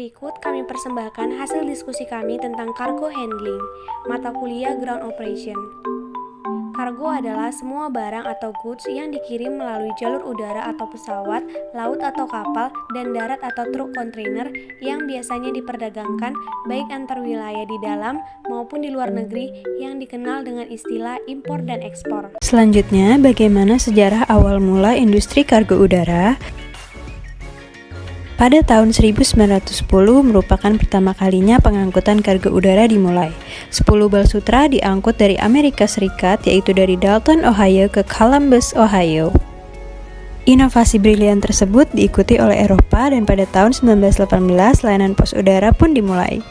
Berikut kami persembahkan hasil diskusi kami tentang cargo handling, mata kuliah ground operation. Kargo adalah semua barang atau goods yang dikirim melalui jalur udara atau pesawat, laut atau kapal, dan darat atau truk kontainer yang biasanya diperdagangkan baik antar wilayah di dalam maupun di luar negeri yang dikenal dengan istilah impor dan ekspor. Selanjutnya, bagaimana sejarah awal mula industri kargo udara? Pada tahun 1910 merupakan pertama kalinya pengangkutan kargo udara dimulai. 10 bal sutra diangkut dari Amerika Serikat, yaitu dari Dalton, Ohio ke Columbus, Ohio. Inovasi brilian tersebut diikuti oleh Eropa dan pada tahun 1918 layanan pos udara pun dimulai.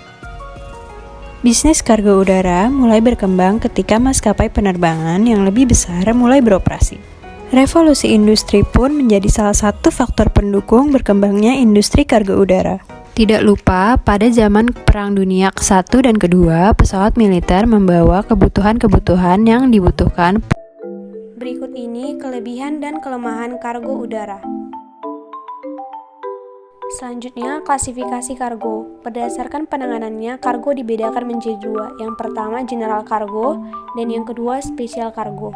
Bisnis kargo udara mulai berkembang ketika maskapai penerbangan yang lebih besar mulai beroperasi. Revolusi industri pun menjadi salah satu faktor pendukung berkembangnya industri kargo udara. Tidak lupa, pada zaman Perang Dunia ke-1 dan ke-2, pesawat militer membawa kebutuhan-kebutuhan yang dibutuhkan. Berikut ini kelebihan dan kelemahan kargo udara. Selanjutnya, klasifikasi kargo. Berdasarkan penanganannya, kargo dibedakan menjadi dua. Yang pertama, general cargo, dan yang kedua, special cargo.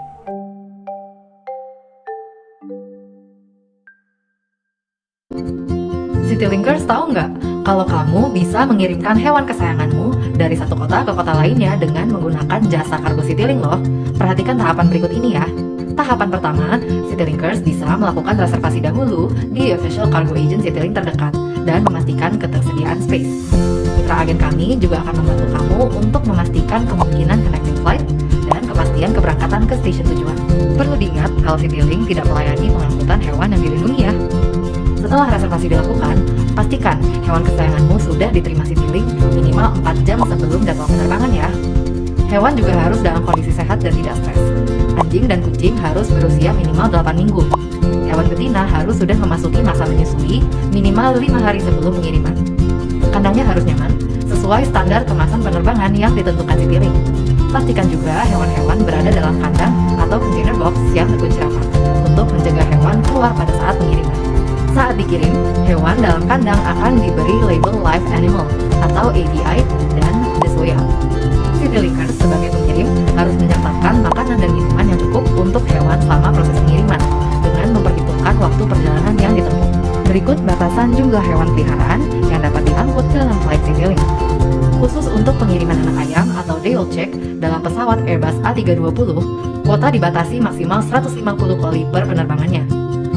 Citylinkers tahu nggak kalau kamu bisa mengirimkan hewan kesayanganmu dari satu kota ke kota lainnya dengan menggunakan jasa kargo Citylink loh. Perhatikan tahapan berikut ini ya. Tahapan pertama, Citylinkers bisa melakukan reservasi dahulu di official cargo agent Citylink terdekat dan memastikan ketersediaan space. Mitra agen kami juga akan membantu kamu untuk memastikan kemungkinan connecting flight dan kepastian keberangkatan ke stasiun tujuan. Perlu diingat kalau Citylink tidak melayani pengangkutan hewan yang dilindungi ya. Setelah reservasi dilakukan, pastikan hewan kesayanganmu sudah diterima Citylink minimal 4 jam sebelum jadwal penerbangan ya. Hewan juga harus dalam kondisi sehat dan tidak stres. Anjing dan kucing harus berusia minimal 8 minggu. Hewan betina harus sudah memasuki masa menyusui minimal 5 hari sebelum pengiriman. Kandangnya harus nyaman, sesuai standar kemasan penerbangan yang ditentukan Citylink. Pastikan juga hewan-hewan berada dalam kandang atau container box yang terkunci rapat untuk mencegah hewan keluar pada saat pengiriman. Saat dikirim, hewan dalam kandang akan diberi label Live Animal atau ADI dan disloyal. Citylinkers sebagai pengirim harus menyertakan makanan dan minuman yang cukup untuk hewan selama proses pengiriman dengan memperhitungkan waktu perjalanan yang ditempuh. Berikut batasan jumlah hewan peliharaan yang dapat diangkut dalam flight Citylink. Khusus untuk pengiriman anak ayam atau day old check dalam pesawat Airbus A320, kuota dibatasi maksimal 150 kali per penerbangannya.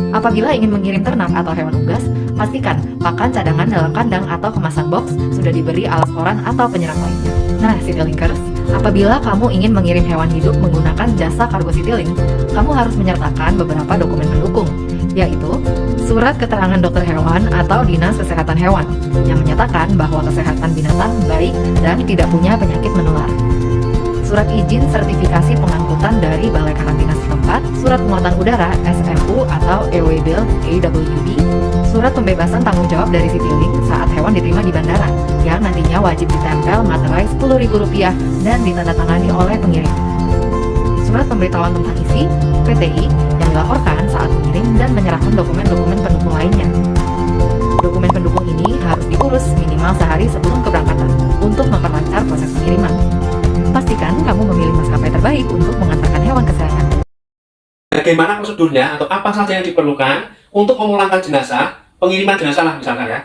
Apabila ingin mengirim ternak atau hewan unggas, pastikan pakan cadangan dalam kandang atau kemasan box sudah diberi alas koran atau penyerang lainnya. Nah, Citylinkers, apabila kamu ingin mengirim hewan hidup menggunakan jasa kargo Citylink, kamu harus menyertakan beberapa dokumen pendukung, yaitu surat keterangan dokter hewan atau dinas kesehatan hewan yang menyatakan bahwa kesehatan binatang baik dan tidak punya penyakit menular. Surat izin sertifikasi pengangkutan dari Balai Karantina setempat, surat muatan udara SMU atau Airway Bill AWB, surat pembebasan tanggung jawab dari Citylink saat hewan diterima di bandara, yang nantinya wajib ditempel materai Rp10.000 dan ditandatangani oleh pengirim. Surat pemberitahuan tentang isi, PTI, yang dilaporkan saat mengirim dan menyerahkan dokumen-dokumen pendukung lainnya. Dokumen pendukung ini harus diurus minimal sehari sebelum keberangkatan untuk memperlancar proses pengiriman. Pastikan kamu memilih maskapai terbaik untuk mengantarkan hewan kesayangan. Bagaimana prosedurnya atau apa saja yang diperlukan untuk memulangkan jenazah, pengiriman jenazah lah misalkan ya,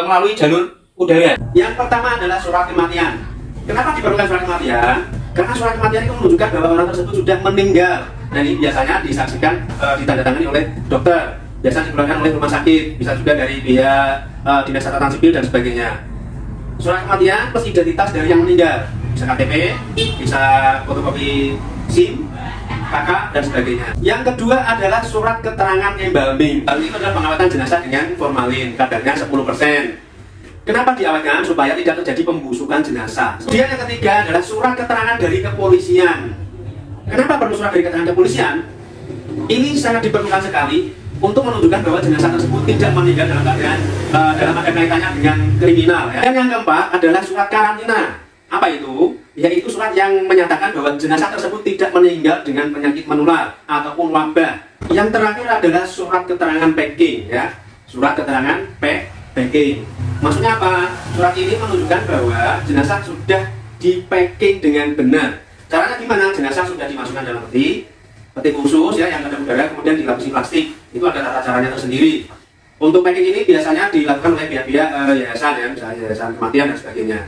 melalui jalur udara. Yang pertama adalah surat kematian. Kenapa diperlukan surat kematian? Karena surat kematian itu menunjukkan bahwa orang tersebut sudah meninggal. Dan ini biasanya disaksikan, ditandatangani oleh dokter, biasanya dikeluarkan oleh rumah sakit, bisa juga dari pihak dinas catatan sipil dan sebagainya. Surat kematian plus identitas dari yang meninggal, bisa KTP, bisa fotokopi SIM, KK, dan sebagainya. Yang kedua adalah surat keterangan embalming. Ini adalah pengawatan jenazah dengan formalin, kadarnya 10%. Kenapa diawetkan? Supaya tidak terjadi pembusukan jenazah. Kemudian yang ketiga adalah surat keterangan dari kepolisian. Kenapa perlu surat dari keterangan kepolisian? Ini sangat diperlukan sekali untuk menunjukkan bahwa jenazah tersebut tidak meninggal dalam keadaan dalam ada kaitannya dengan kriminal. Ya. Dan yang keempat adalah surat karantina. Apa itu? Yaitu surat yang menyatakan bahwa jenazah tersebut tidak meninggal dengan penyakit menular ataupun wabah. Yang terakhir adalah surat keterangan packing, ya. Surat keterangan packing. Maksudnya apa? Surat ini menunjukkan bahwa jenazah sudah di-packing dengan benar. Caranya gimana? Jenazah sudah dimasukkan dalam peti khusus ya, yang kedap udara, kemudian dilapisi plastik. Itu ada tata caranya tersendiri. Untuk packing ini biasanya dilakukan oleh pihak-pihak yayasan ya, misalnya yayasan kematian dan sebagainya.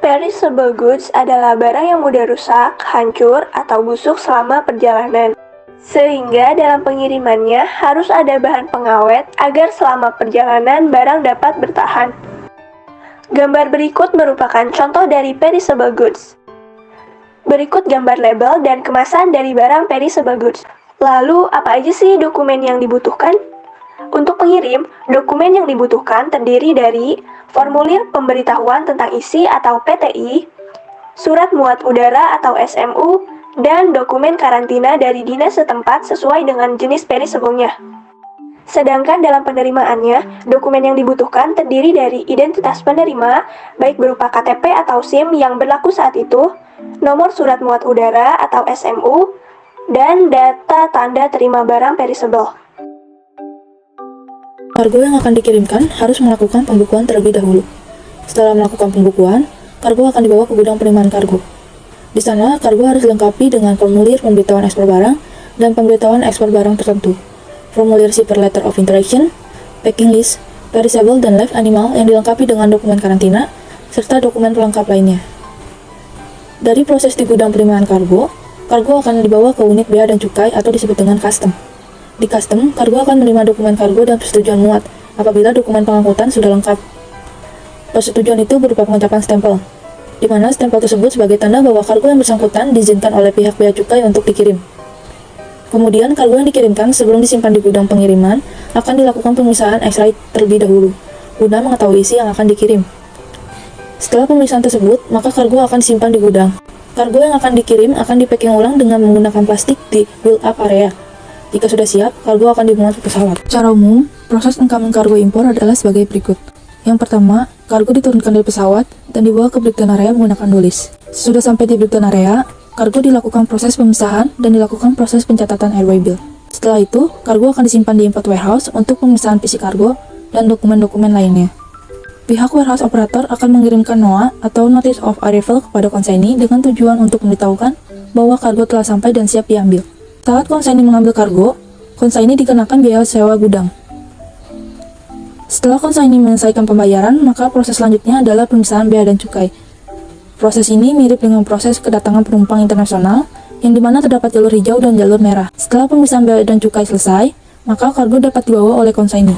Perishable goods adalah barang yang mudah rusak, hancur, atau busuk selama perjalanan. Sehingga dalam pengirimannya harus ada bahan pengawet agar selama perjalanan barang dapat bertahan. Gambar berikut merupakan contoh dari perishable goods. Berikut gambar label dan kemasan dari barang perishable goods. Lalu, apa aja sih dokumen yang dibutuhkan? Untuk pengirim, dokumen yang dibutuhkan terdiri dari formulir pemberitahuan tentang isi atau PTI, surat muat udara atau SMU, dan dokumen karantina dari dinas setempat sesuai dengan jenis perishable-nya. Sedangkan dalam penerimaannya, dokumen yang dibutuhkan terdiri dari identitas penerima, baik berupa KTP atau SIM yang berlaku saat itu, nomor surat muat udara atau SMU, dan data tanda terima barang perishable. Kargo yang akan dikirimkan harus melakukan pembukuan terlebih dahulu. Setelah melakukan pembukuan, kargo akan dibawa ke gudang penerimaan kargo. Di sana, kargo harus dilengkapi dengan formulir pemberitahuan ekspor barang dan pemberitahuan ekspor barang tertentu, formulir shipper letter of interaction, packing list, perishable dan live animal yang dilengkapi dengan dokumen karantina, serta dokumen pelengkap lainnya. Dari proses di gudang penerimaan kargo, kargo akan dibawa ke unit bea dan cukai atau disebut dengan custom. Di custom, kargo akan menerima dokumen kargo dan persetujuan muat apabila dokumen pengangkutan sudah lengkap. Persetujuan itu berupa pengecapan stempel, di mana stempel tersebut sebagai tanda bahwa kargo yang bersangkutan diizinkan oleh pihak bea cukai untuk dikirim. Kemudian, kargo yang dikirimkan sebelum disimpan di gudang pengiriman akan dilakukan pemeriksaan X-ray terlebih dahulu, guna mengetahui isi yang akan dikirim. Setelah pemeriksaan tersebut, maka kargo akan disimpan di gudang. Kargo yang akan dikirim akan dipacking ulang dengan menggunakan plastik di build-up area. Jika sudah siap, kargo akan dimuat ke pesawat. Secara umum, proses pengkaman kargo impor adalah sebagai berikut. Yang pertama, kargo diturunkan dari pesawat dan dibawa ke breakdown area menggunakan dolis. Sesudah sampai di breakdown area, kargo dilakukan proses pemisahan dan dilakukan proses pencatatan airway bill. Setelah itu, kargo akan disimpan di import warehouse untuk pemeriksaan fisik kargo dan dokumen-dokumen lainnya. Pihak warehouse operator akan mengirimkan NOA atau Notice of Arrival kepada konsaini dengan tujuan untuk memberitahukan bahwa kargo telah sampai dan siap diambil. Saat konsaini mengambil kargo, konsaini dikenakan biaya sewa gudang. Setelah konsaini menyelesaikan pembayaran, maka proses selanjutnya adalah pemisahan bea dan cukai. Proses ini mirip dengan proses kedatangan penumpang internasional, yang dimana terdapat jalur hijau dan jalur merah. Setelah pemisahan bea dan cukai selesai, maka kargo dapat dibawa oleh konsaini.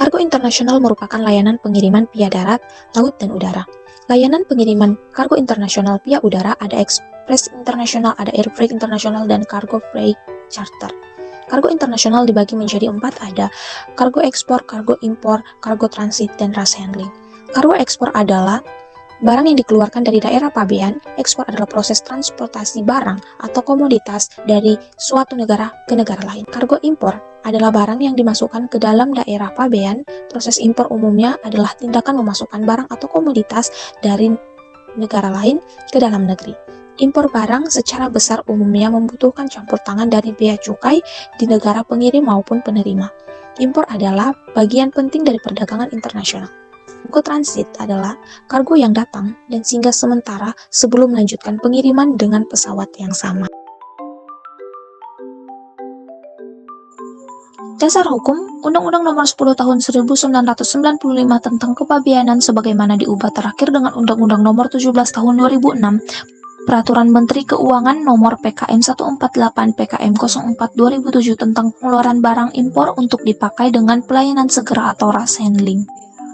Kargo internasional merupakan layanan pengiriman via darat, laut, dan udara. Layanan pengiriman kargo internasional via udara ada Express Internasional, ada Air Freight Internasional, dan Cargo Freight Charter. Kargo internasional dibagi menjadi 4, ada kargo ekspor, kargo impor, kargo transit, dan rush handling. Kargo ekspor adalah barang yang dikeluarkan dari daerah pabean. Ekspor adalah proses transportasi barang atau komoditas dari suatu negara ke negara lain. Kargo impor adalah barang yang dimasukkan ke dalam daerah pabean. Proses impor umumnya adalah tindakan memasukkan barang atau komoditas dari negara lain ke dalam negeri. Impor barang secara besar umumnya membutuhkan campur tangan dari bea cukai di negara pengirim maupun penerima. Impor adalah bagian penting dari perdagangan internasional. Kargo transit adalah kargo yang datang dan singgah sementara sebelum melanjutkan pengiriman dengan pesawat yang sama. Dasar hukum, Undang-Undang Nomor 10 Tahun 1995 tentang Kepabeanan sebagaimana diubah terakhir dengan Undang-Undang Nomor 17 Tahun 2006, Peraturan Menteri Keuangan Nomor PKM 148 PKM 04 2007 tentang pengeluaran barang impor untuk dipakai dengan pelayanan segera atau rush handling.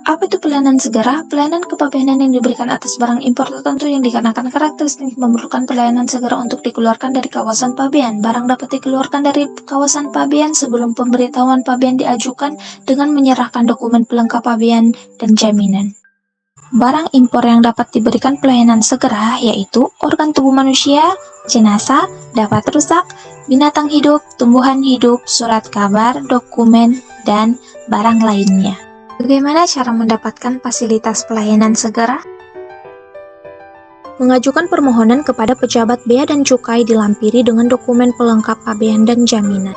Apa itu pelayanan segera? Pelayanan kepabeanan yang diberikan atas barang impor tertentu yang dikarenakan karakteristik memerlukan pelayanan segera untuk dikeluarkan dari kawasan pabean. Barang dapat dikeluarkan dari kawasan pabean sebelum pemberitahuan pabean diajukan dengan menyerahkan dokumen pelengkap pabean dan jaminan. Barang impor yang dapat diberikan pelayanan segera yaitu organ tubuh manusia, jenazah, dapat rusak, binatang hidup, tumbuhan hidup, surat kabar, dokumen, dan barang lainnya. Bagaimana cara mendapatkan fasilitas pelayanan segera? Mengajukan permohonan kepada pejabat bea dan cukai dilampiri dengan dokumen pelengkap pabean dan jaminan.